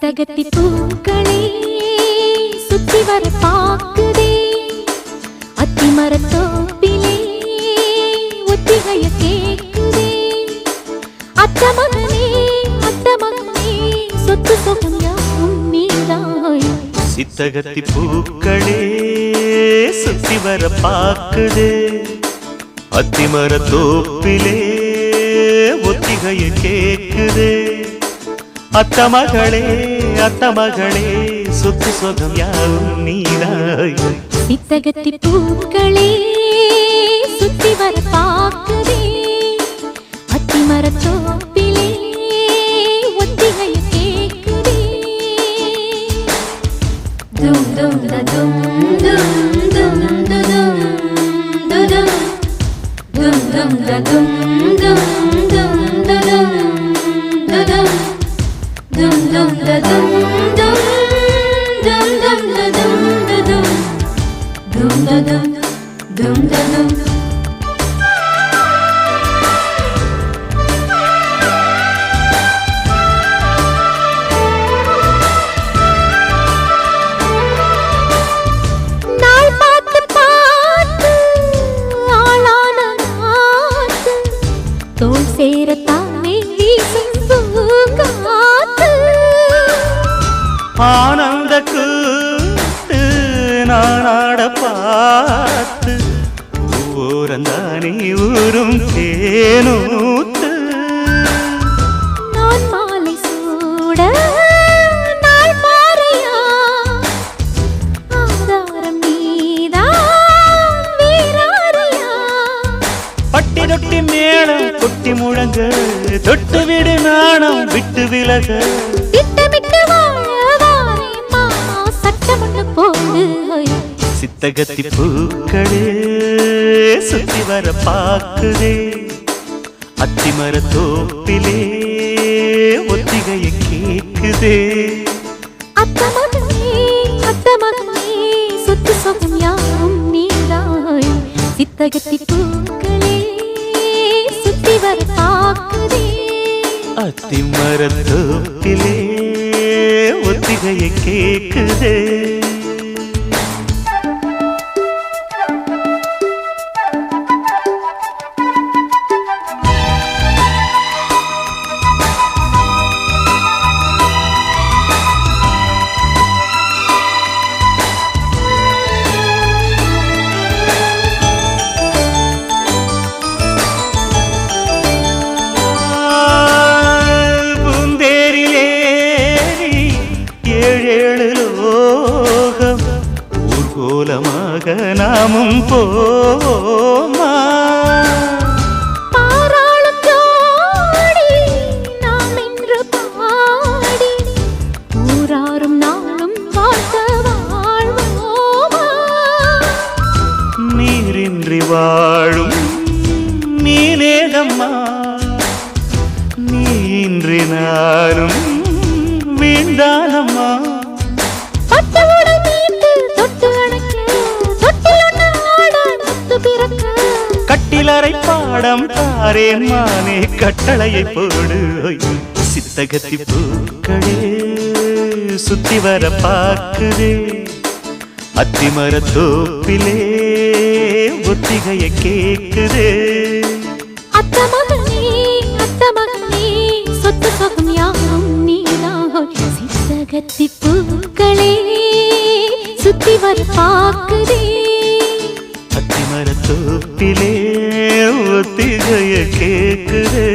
சித்தகத்தி பூக்களே சுத்தி வர பாக்குதே அத்திமரத்தோப்பிலே ஒத்திகைய கேக்குதே அத்த மகனே சொத்து சொகம் யாவும் நீதாய் சித்தகத்தி பூக்களே சுத்தி வர பாக்குதே அத்திமரத்தோப்பிலே ஒத்திகைய கேக்குதே அத்த மகளே சொத்து சொகம் யாவும் நீதாய் சித்தகத்தி பூக்களே சுத்தி வர பாக்குதே அத்திமரத்தோப்பிலே ஒத்திகைய கேக்குதே தும் தும் தும் தும் தும் தும் தும் dum dum da dum dum dum da dum da dum dum dum da dum dum dum dum da dum da dum dum da dum dum da dum தோல் சேரத்தானே வீசும் பூங்காத்து ஆனந்த கூத்து நானாட பார்த்து ஊரந்தானே ஊரும் தேனூத்து நான் மாலை சூட நாள் மாறையா ஆதாரம் நீதான் வீராரியா பட்டி தொட்டி மேளம் கொட்டி முழங்க தொட்டு விடு நாணம் விட்டு விலக திட்டமிட்டு வாழவாரே மாமா சட்டமட்டு போடு சித்தகத்தி பூக்களே சுத்தி வர பாக்குதே அத்திமரத்தோப்பிலே ஒத்திகைய கேக்குதே அத்த மகனே சொத்து சொகம் யாவும் நீதாய் சித்தகத்தி பூக்களே சுத்தி வர பாக்குதே அத்திமரத்தோப்பிலே ஒத்திகைய கேக்குதே ஊர்கோலமாக நாமும் போமா பாராளும் ஜோடி நாம் என்று பாடி ஊராரும் நாளும் வாழ்த்த வாழ்வோமா நீரின்றி வாழும் நீனேகம்மா நீன்றி நானும் வீண்டானம்மா கட்டிலறை பாடம் தாரேன் மானே கட்டளையை போடு சித்தகத்தி பூக்களே சுத்தி வர பாக்குதே அத்திமரத்தோப்பிலே ஒத்திகைய கேக்குதே அத்த மகனே சொத்து சொகம் யாவும் நீதாய் சித்தகத்தி பூக்களே சுத்தி வர பாக்குதே அத்திமரத்தோப்பிலே ஒத்திகைய கேக்குதே